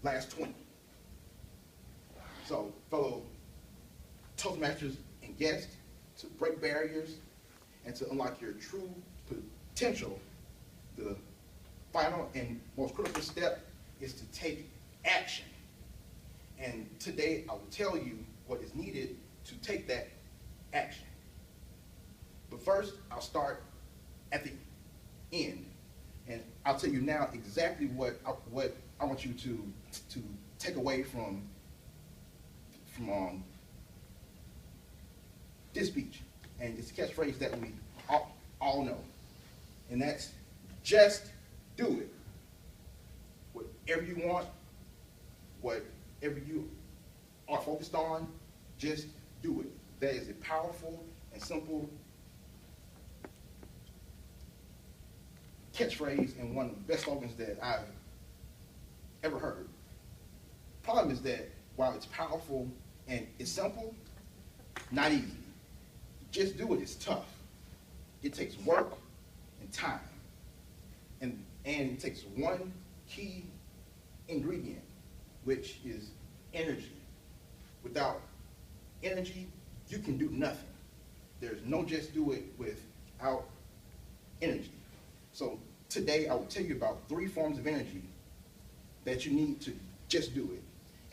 last 20. So, fellow Toastmasters and guests, to break barriers and to unlock your true potential, the final and most critical step is to take action. And today I will tell you what is needed to take that action. But first, I'll start at the end. And I'll tell you now exactly what I want you to take away from this speech. And it's a catchphrase that we all know. And that's just do it. Whatever you want, whatever you are focused on, just do it. That is a powerful and simple catchphrase and one of the best slogans that I've ever heard. Problem is that while it's powerful and it's simple, not easy. Just do it is tough. It takes work and time. And it takes one key ingredient, which is energy. Without energy, you can do nothing. There's no just do it without energy. So today I will tell you about 3 forms of energy that you need to just do it,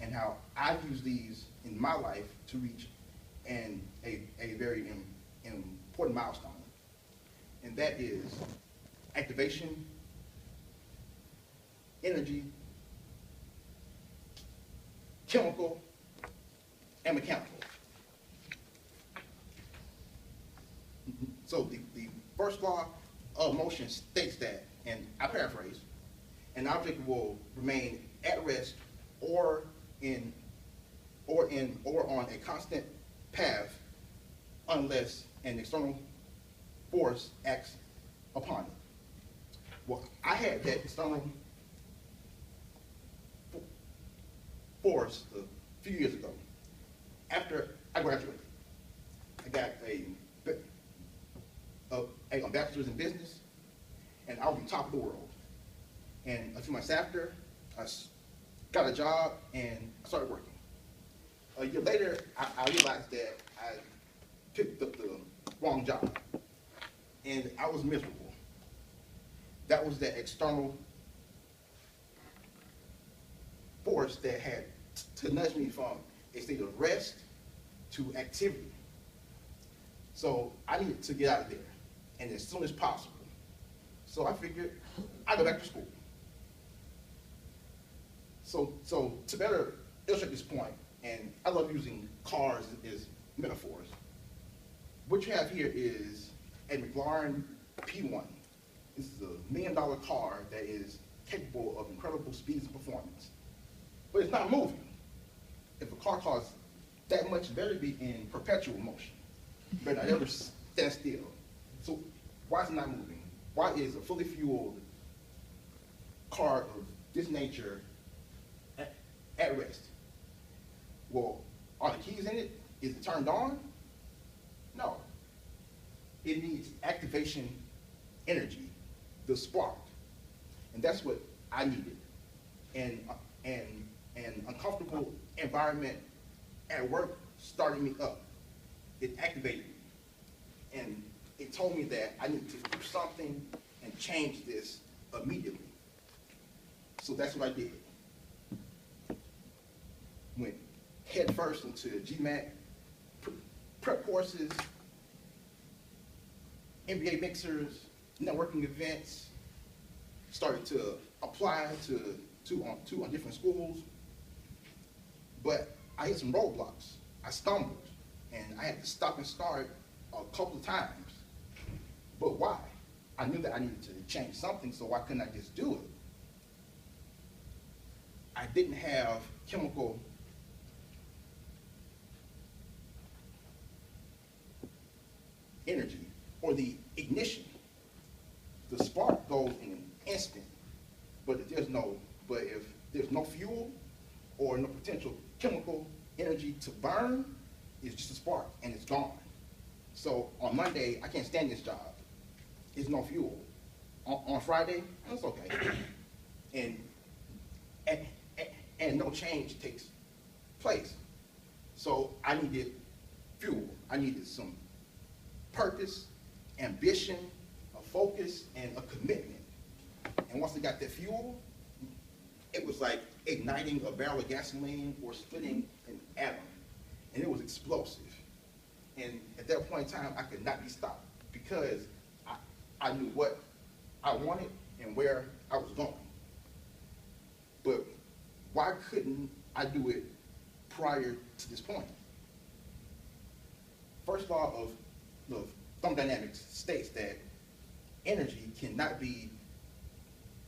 and how I use these in my life to reach a very important milestone. And that is activation, energy, chemical, and mechanical. So the first law of motion states that, and I paraphrase, an object will remain at rest or on a constant path unless an external force acts upon it. Well, I had that external force a few years ago. After I graduated, I got a bachelor's in business, and I was on top of the world. And a few months after, I got a job and I started working. A year later, I realized that I picked up the wrong job, and I was miserable. That was that external force that had to nudge me from a state of rest to activity. So I needed to get out of there, and as soon as possible. So I figured I'd go back to school. So to better illustrate this point, and I love using cars as metaphors, what you have here is a McLaren P1. This is a $1 million car that is capable of incredible speeds and performance, but it's not moving. If a car costs that much, it better be in perpetual motion. It better not ever stand still. So why is it not moving? Why is a fully fueled car of this nature at rest? Well, are the keys in it? Is it turned on? No. It needs activation energy, the spark. And that's what I needed. And an uncomfortable environment at work started me up. It activated me. And it told me that I needed to do something and change this immediately. So that's what I did. Went head first into GMAT prep courses, MBA mixers, networking events, started to apply to different schools, but I hit some roadblocks. I stumbled, and I had to stop and start a couple of times. But why? I knew that I needed to change something, so why couldn't I just do it? I didn't have chemical energy or the ignition. The spark goes in an instant, but if there's no fuel or no potential chemical energy to burn, it's just a spark and it's gone. So on Monday, I can't stand this job. It's no fuel. On Friday, it's okay. And and no change takes place. So I needed fuel. I needed some purpose, ambition, a focus, and a commitment. And once I got that fuel, it was like igniting a barrel of gasoline or splitting an atom. And it was explosive. And at that point in time, I could not be stopped because I knew what I wanted and where I was going. But why couldn't I do it prior to this point? First law of thermodynamics states that energy cannot be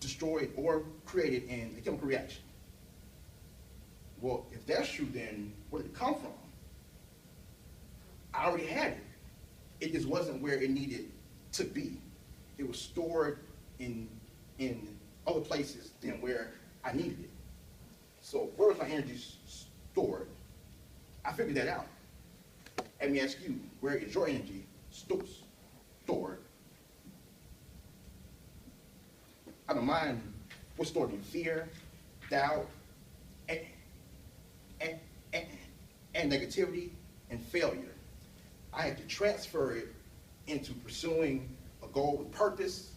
destroyed or created in a chemical reaction. Well, if that's true, then where did it come from? I already had it. It just wasn't where it needed to be. It was stored in other places than where I needed it. So where was my energy stored? I figured that out. Let me ask you, where is your energy stored? I don't mind what's stored in fear, doubt, and negativity and failure. I had to transfer it into pursuing a goal with purpose,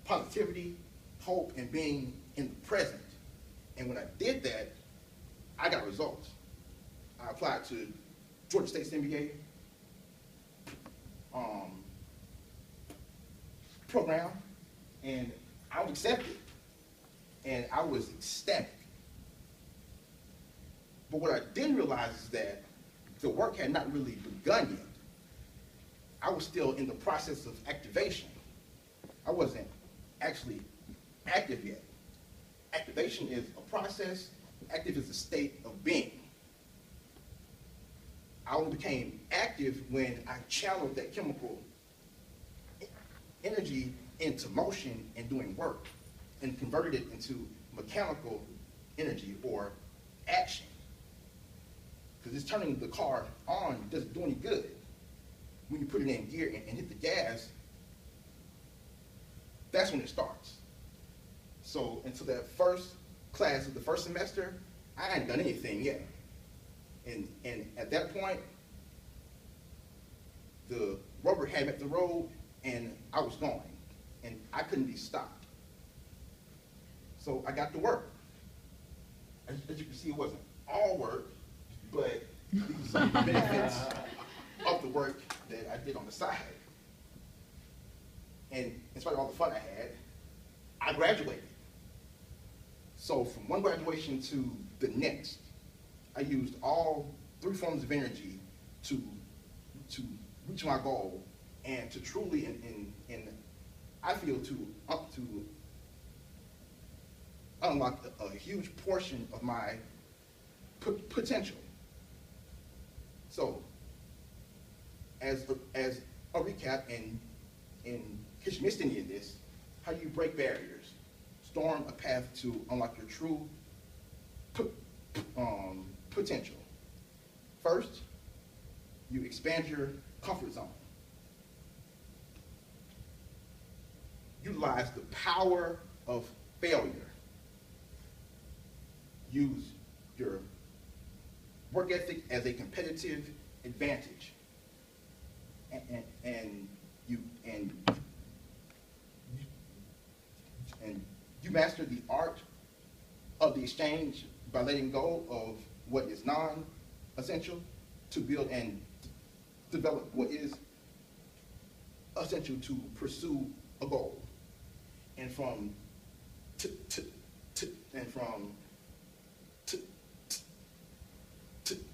positivity, hope, and being in the present. And when I did that, I got results. I applied to Georgia State's MBA program, and I was accepted, and I was ecstatic. But what I didn't realize is that the work had not really begun yet. I was still in the process of activation. I wasn't actually active yet. Activation is a process. Active is a state of being. I only became active when I channeled that chemical energy into motion and doing work and converted it into mechanical energy or action. Because it's turning the car on doesn't do any good. When you put it in gear and hit the gas, that's when it starts. So until that first class of the first semester, I hadn't done anything yet. And at that point, the rubber had met the road and I was going. And I couldn't be stopped. So I got to work. As you can see, it wasn't all work, but these are some of the benefits of the work that I did on the side. And in spite of all the fun I had, I graduated. So from one graduation to the next, I used all 3 forms of energy to reach my goal and to truly, and I feel to unlock a huge portion of my potential. So, as a recap, and in case you missed any of this, how do you break barriers? Storm a path to unlock your true potential. First, you expand your comfort zone. Utilize the power of failure. Use your work ethic as a competitive advantage. And you master the art of the exchange by letting go of what is non-essential to build and develop what is essential to pursue a goal. And from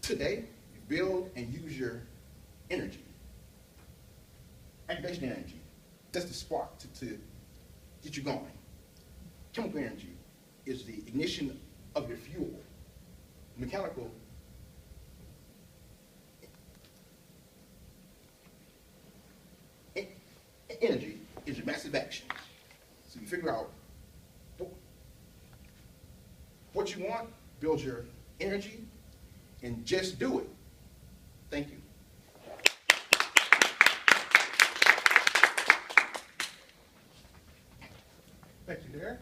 today, you build and use your energy. Activation energy, that's the spark to get you going. Chemical energy is the ignition of your fuel. Mechanical energy is your massive action. So you figure out what you want, build your energy, and just do it. Thank you. Thank you, Derek.